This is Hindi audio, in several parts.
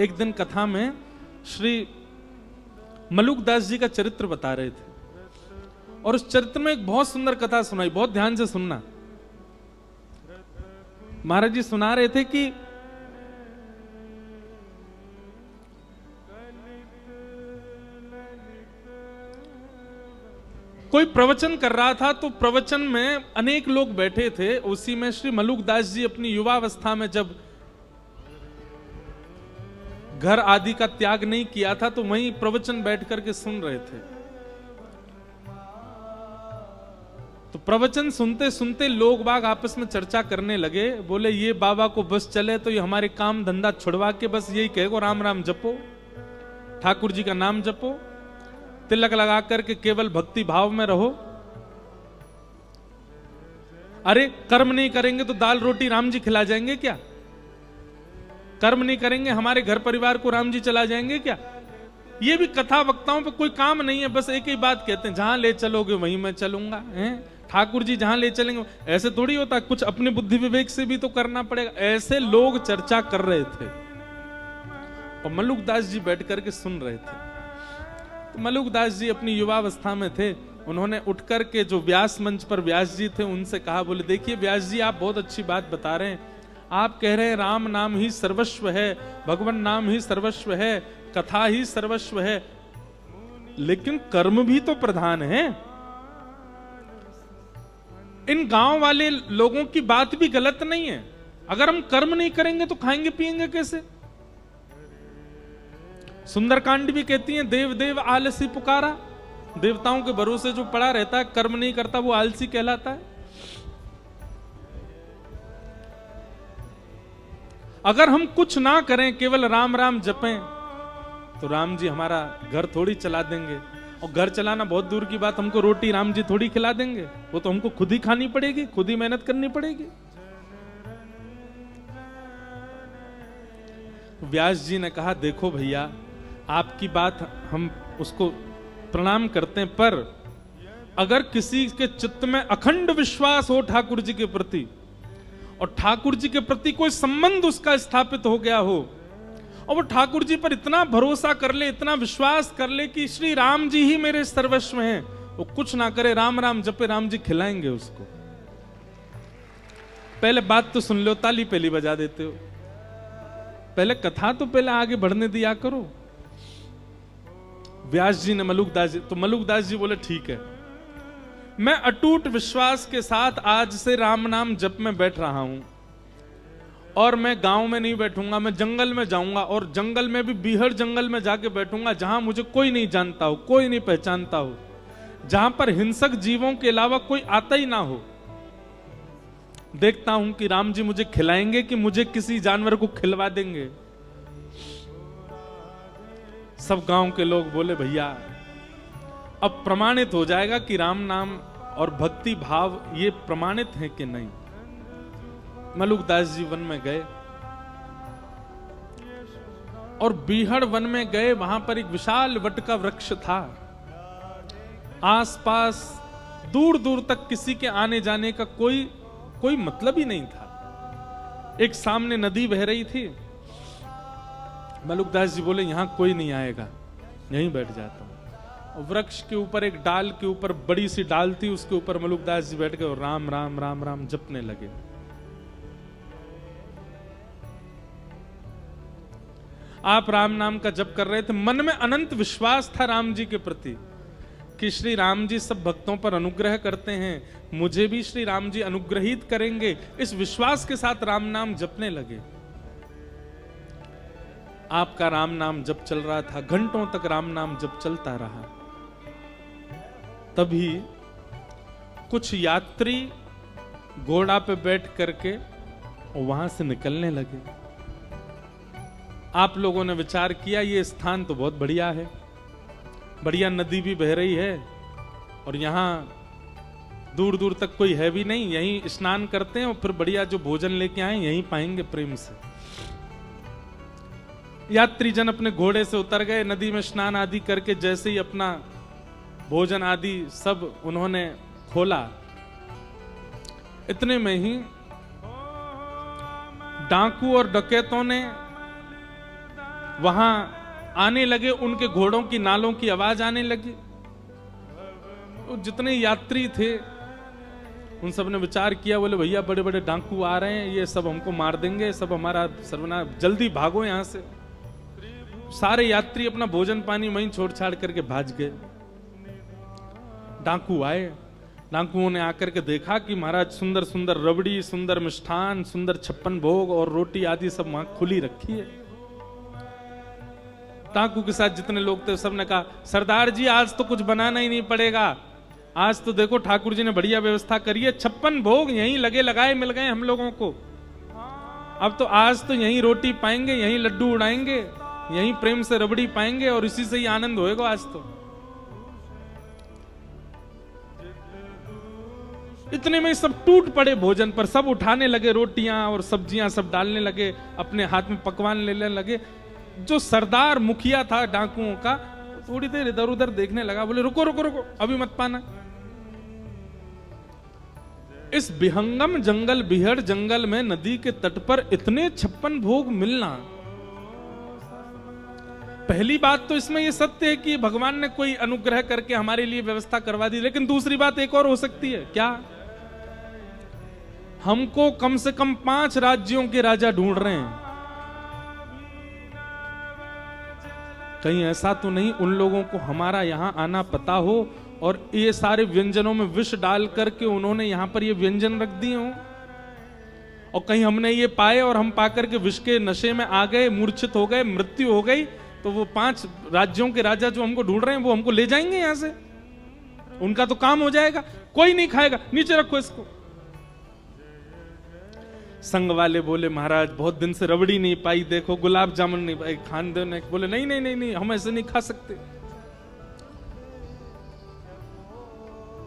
एक दिन कथा में श्री मलुकदास जी का चरित्र बता रहे थे और उस चरित्र में एक बहुत सुंदर कथा सुनाई, बहुत ध्यान से सुनना। महाराज जी सुना रहे थे कि कोई प्रवचन कर रहा था, तो प्रवचन में अनेक लोग बैठे थे। उसी में श्री मलुकदास जी अपनी युवावस्था में जब घर आदि का त्याग नहीं किया था, तो वहीं प्रवचन बैठ करके सुन रहे थे। तो प्रवचन सुनते सुनते लोग बाग आपस में चर्चा करने लगे। बोले ये बाबा को बस चले तो ये हमारे काम धंधा छुड़वा के बस यही कहेगो राम राम जपो, ठाकुर जी का नाम जपो, तिलक लगा करके केवल भक्ति भाव में रहो। अरे कर्म नहीं करेंगे तो दाल रोटी राम जी खिला जाएंगे क्या? कर्म नहीं करेंगे हमारे घर परिवार को राम जी चला जाएंगे क्या? ये भी कथा वक्ताओं पे कोई काम नहीं है, बस एक ही बात कहते हैं, जहां ले चलोगे वहीं मैं चलूंगा। ठाकुर जी जहां ले चलेंगे, ऐसे थोड़ी होता, कुछ अपने बुद्धि विवेक से भी तो करना पड़ेगा। ऐसे लोग चर्चा कर रहे थे और मलुकदास जी बैठ करके सुन रहे थे। तो मलुकदास जी अपनी युवावस्था में थे, उन्होंने उठ करके जो व्यास मंच पर व्यास जी थे उनसे कहा, बोले देखिए व्यास जी आप बहुत अच्छी बात बता रहे हैं, आप कह रहे हैं राम नाम ही सर्वस्व है, भगवान नाम ही सर्वस्व है, कथा ही सर्वस्व है, लेकिन कर्म भी तो प्रधान है। इन गांव वाले लोगों की बात भी गलत नहीं है। अगर हम कर्म नहीं करेंगे तो खाएंगे पिएंगे कैसे? सुंदरकांड भी कहती है देव देव आलसी पुकारा, देवताओं के भरोसे जो पड़ा रहता है, कर्म नहीं करता, वो आलसी कहलाता है। अगर हम कुछ ना करें, केवल राम राम जपें, तो राम जी हमारा घर थोड़ी चला देंगे। और घर चलाना बहुत दूर की बात, हमको रोटी राम जी थोड़ी खिला देंगे, वो तो हमको खुद ही खानी पड़ेगी, खुद ही मेहनत करनी पड़ेगी। व्यास जी ने कहा देखो भैया, आपकी बात हम उसको प्रणाम करते हैं, पर अगर किसी के चित्त में अखंड विश्वास हो ठाकुर जी के प्रति और ठाकुर जी के प्रति कोई संबंध उसका स्थापित हो गया हो और वो ठाकुर जी पर इतना भरोसा कर ले, इतना विश्वास कर ले कि श्री राम जी ही मेरे सर्वस्व हैं, वो कुछ ना करे, राम राम जपे, राम जी खिलाएंगे उसको। पहले बात तो सुन लो, ताली पहली बजा देते हो, पहले कथा तो पहले आगे बढ़ने दिया करो। व्यास जी ने मलुकदास जी, तो मलुकदास जी बोले ठीक है, मैं अटूट विश्वास के साथ आज से राम नाम जप में बैठ रहा हूं और मैं गांव में नहीं बैठूंगा, मैं जंगल में जाऊंगा और जंगल में भी बीहड़ जंगल में जाके बैठूंगा जहां मुझे कोई नहीं जानता हो, कोई नहीं पहचानता हो, जहां पर हिंसक जीवों के अलावा कोई आता ही ना हो। देखता हूं कि राम जी मुझे खिलाएंगे कि मुझे किसी जानवर को खिलवा देंगे। सब गांव के लोग बोले भैया अब प्रमाणित हो जाएगा कि राम नाम और भक्ति भाव ये प्रमाणित है कि नहीं। मलुकदास जी वन में गए और बीहड़ वन में गए, वहां पर एक विशाल वट का वृक्ष था। आसपास दूर दूर तक किसी के आने जाने का कोई मतलब ही नहीं था। एक सामने नदी बह रही थी। मलुकदास जी बोले यहां कोई नहीं आएगा, यहीं बैठ जाता हूं। वृक्ष के ऊपर एक डाल के ऊपर बड़ी सी डाल थी, उसके ऊपर मलुकदास जी बैठ गए और राम राम राम राम जपने लगे। आप राम नाम का जप कर रहे थे, मन में अनंत विश्वास था राम जी के प्रति कि श्री राम जी सब भक्तों पर अनुग्रह करते हैं, मुझे भी श्री राम जी अनुग्रहित करेंगे। इस विश्वास के साथ राम नाम जपने लगे। आपका राम नाम जप चल रहा था, घंटों तक राम नाम जप चलता रहा। तभी कुछ यात्री घोड़ा पे बैठ करके वहां से निकलने लगे। आप लोगों ने विचार किया ये स्थान तो बहुत बढ़िया है, बढ़िया नदी भी बह रही है और यहां दूर दूर तक कोई है भी नहीं, यहीं स्नान करते हैं और फिर बढ़िया जो भोजन लेके आए यहीं पाएंगे प्रेम से। यात्री जन अपने घोड़े से उतर गए, नदी में स्नान आदि करके जैसे ही अपना भोजन आदि सब उन्होंने खोला, इतने में ही डाकू और डकैतों ने वहां आने लगे, उनके घोड़ों की नालों की आवाज आने लगी। तो जितने यात्री थे उन सब ने विचार किया, बोले भैया बड़े बड़े डाकू आ रहे हैं, ये सब हमको मार देंगे, सब हमारा सर्वनाश, जल्दी भागो यहां से। सारे यात्री अपना भोजन पानी वहीं छोड़ छाड़ करके भाग गए। डाकू आए, डाकुओं ने आकर के देखा कि महाराज सुंदर सुंदर रबड़ी, सुंदर मिष्ठान, सुंदर 56 भोग और रोटी आदि सब वहां खुली रखी है। डाकू के साथ जितने लोग थे सबने कहा, सरदार जी आज तो कुछ बनाना ही नहीं पड़ेगा, आज तो देखो ठाकुर जी ने बढ़िया व्यवस्था करी है, 56 भोग यहीं लगे लगाए मिल गए हम लोगों को। अब तो आज तो यहीं रोटी पाएंगे, यहीं लड्डू उड़ाएंगे, यहीं प्रेम से रबड़ी पाएंगे और इसी से ही आनंद होएगा आज तो। इतने में सब टूट पड़े भोजन पर, सब उठाने लगे रोटियां और सब्जियां सब डालने लगे, अपने हाथ में पकवान लेने लगे। जो सरदार मुखिया था डाकुओं का, थोड़ी देर इधर उधर देखने लगा, बोले रुको रुको रुको, अभी मत पाना। इस विहंगम जंगल, बिहड़ जंगल में नदी के तट पर इतने 56 भोग मिलना, पहली बात तो इसमें यह सत्य है कि भगवान ने कोई अनुग्रह करके हमारे लिए व्यवस्था करवा दी। लेकिन दूसरी बात एक और हो सकती है, क्या हमको कम से कम 5 राज्यों के राजा ढूंढ रहे हैं। कहीं ऐसा तो नहीं उन लोगों को हमारा यहां आना पता हो और ये सारे व्यंजनों में विष डाल करके उन्होंने यहां पर ये व्यंजन रख दिए हो, और कहीं हमने ये पाए और हम पाकर के विष के नशे में आ गए, मूर्छित हो गए, मृत्यु हो गई, तो वो 5 राज्यों के राजा जो हमको ढूंढ रहे हैं वो हमको ले जाएंगे यहां से, उनका तो काम हो जाएगा, कोई नहीं खाएगा, नीचे रखो इसको। संग वाले बोले महाराज बहुत दिन से रबड़ी नहीं पाई, देखो गुलाब जामुन नहीं पाई, खान दो। बोले नहीं नहीं नहीं नहीं, हम ऐसे नहीं खा सकते।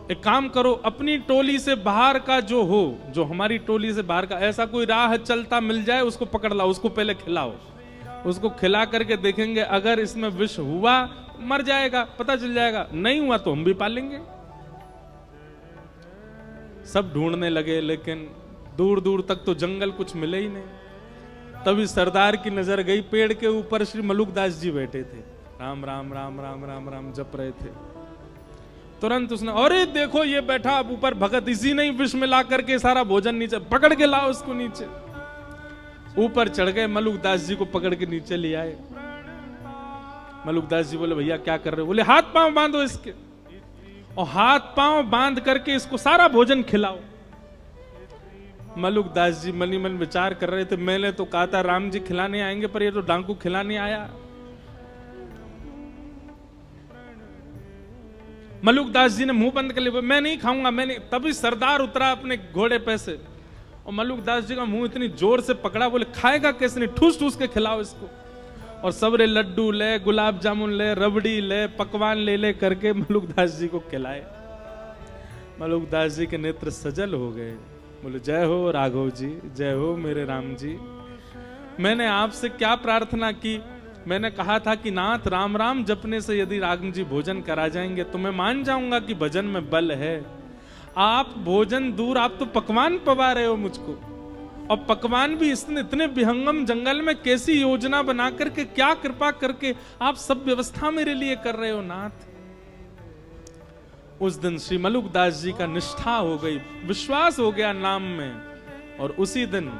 एक काम करो, अपनी टोली से बाहर का जो हो, जो हमारी टोली से बाहर का ऐसा कोई राह चलता मिल जाए उसको पकड़ लाओ, उसको पहले खिलाओ, उसको खिला करके देखेंगे अगर इसमें विष हुआ मर जाएगा, पता चल जाएगा, नहीं हुआ तो हम भी पालेंगे। सब ढूंढने लगे लेकिन दूर दूर तक तो जंगल कुछ मिले ही नहीं। तभी सरदार की नजर गई, पेड़ के ऊपर श्री मलुकदास जी बैठे थे, राम राम राम राम राम राम जप रहे थे। तुरंत उसने, अरे देखो ये बैठा अब ऊपर भगत, इसी नहीं विष मिला करके सारा भोजन नीचे, पकड़ के लाओ उसको नीचे। ऊपर चढ़ गए, मलुकदास जी को पकड़ के नीचे ले आए। मलुकदास जी बोले भैया क्या कर रहे हो? बोले हाथ पांव बांधो इसके, और हाथ पांव बांध करके इसको सारा भोजन खिलाओ। मलुकदास जी मनी मन विचार कर रहे थे, मैंने तो कहा था राम जी खिलाने आएंगे, पर ये तो डाकू खिलाने आया। मलुकदास जी ने मुंह बंद कर लिया, मैं नहीं खाऊंगा, मैं नहीं। तभी सरदार उतरा अपने घोड़े पे से, और मलुकदास जी का मुंह इतनी जोर से पकड़ा, बोले खाएगा कैसे नहीं, ठूस ठूस के खिलाओ इसको। और सबरे लड्डू ले, गुलाब जामुन ले, रबड़ी ले, पकवान ले ले करके मलुकदास जी को खिलाए। मलुकदास जी के नेत्र सजल हो गए, बोले जय हो राघव जी, जय हो मेरे राम जी। मैंने आपसे क्या प्रार्थना की? मैंने कहा था कि नाथ राम राम जपने से यदि राम जी भोजन करा जाएंगे तो मैं मान जाऊंगा कि भजन में बल है। आप भोजन दूर, आप तो पकवान पवा रहे हो मुझको, और पकवान भी इतने विहंगम जंगल में कैसी योजना बना करके, क्या कृपा करके आप सब व्यवस्था मेरे लिए कर रहे हो नाथ। उस दिन श्री मलुकदास जी का निष्ठा हो गई, विश्वास हो गया नाम में, और उसी दिन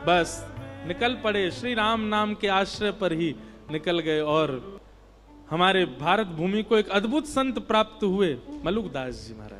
बस निकल पड़े, श्री राम नाम के आश्रय पर ही निकल गए। और हमारे भारत भूमि को एक अद्भुत संत प्राप्त हुए, मलुकदास जी महाराज।